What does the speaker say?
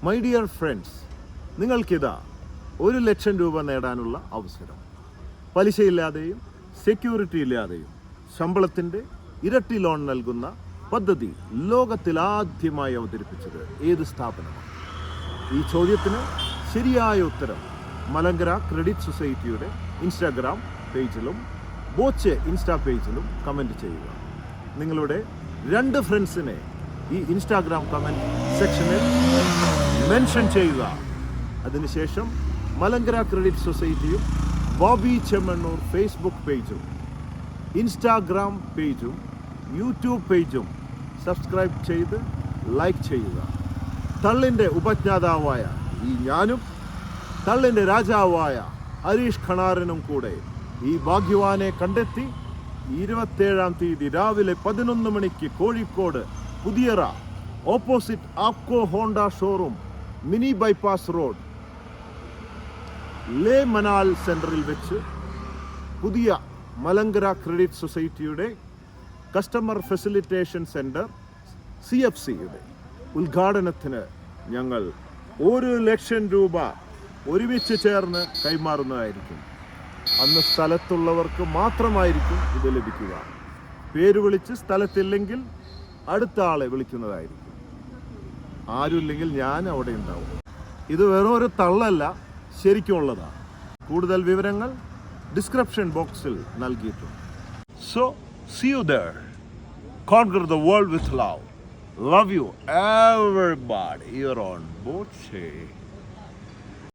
My dear friends, നിങ്ങൾക്കിതാ 1,00,000 രൂപ നേടാനുള്ള അവസരം. പലിശയില്ലാതെയും സെക്യൂരിറ്റി ഇല്ലാതെയും ശമ്പളത്തിൻ്റെ ഇരട്ടി ലോൺ നൽകുന്ന പദ്ധതി ലോകത്തിലാദ്യമായി അവതരിപ്പിച്ചത് ഏത് സ്ഥാപനമാണ്? ഈ ചോദ്യത്തിന് ശരിയായ ഉത്തരം മലങ്കര ക്രെഡിറ്റ് സൊസൈറ്റിയുടെ ഇൻസ്റ്റാഗ്രാം പേജിലും ബോച്ചെ ഇൻസ്റ്റാ പേജിലും കമൻറ്റ് ചെയ്യുക. നിങ്ങളുടെ 2 ഫ്രണ്ട്സിനെ ഈ ഇൻസ്റ്റാഗ്രാം കമൻറ്റ് സെക്ഷനിൽ മെൻഷൻ ചെയ്യുക. അതിനുശേഷം മലങ്കര ക്രെഡിറ്റ് സൊസൈറ്റിയും ബോബി ചെമ്മണ്ണൂർ ഫേസ്ബുക്ക് പേജും ഇൻസ്റ്റാഗ്രാം പേജും യൂട്യൂബ് പേജും സബ്സ്ക്രൈബ് ചെയ്ത് ലൈക്ക് ചെയ്യുക. തള്ളിൻ്റെ ഉപജ്ഞാതാവായ ഈ ഞാനും തള്ളിൻ്റെ രാജാവായ ഹരീഷ് ഖണാറിനും കൂടെ ഈ ഭാഗ്യവാനെ കണ്ടെത്തി 27-ാം തീയതി രാവിലെ 11 മണിക്ക് Kozhikode Puthiyara opposite Apco Honda showroom mini bypass road ലേ മനാൽ സെൻറ്ററിൽ വെച്ച് പുതിയ മലങ്കര ക്രെഡിറ്റ് സൊസൈറ്റിയുടെ കസ്റ്റമർ ഫെസിലിറ്റേഷൻ സെൻറ്റർ CFCയുടെ ഉദ്ഘാടനത്തിന് ഞങ്ങൾ 1,00,000 രൂപ ഒരുമിച്ച് ചേർന്ന് കൈമാറുന്നതായിരിക്കും. അന്ന് സ്ഥലത്തുള്ളവർക്ക് മാത്രമായിരിക്കും ഇത് ലഭിക്കുക. പേര് വിളിച്ച് സ്ഥലത്തില്ലെങ്കിൽ അടുത്ത ആളെ വിളിക്കുന്നതായിരിക്കും. ആരുമില്ലെങ്കിൽ ഞാൻ അവിടെ ഉണ്ടാവും. ഇത് വെറും ഒരു തള്ളല്ല, ശരിക്കുമുള്ളതാണ്. കൂടുതൽ വിവരങ്ങൾ ഡിസ്ക്രിപ്ഷൻ ബോക്സിൽ നൽകിയിട്ടുണ്ട്. So, see you there. Conquer the world with love. Love you, everybody. You're on Boche.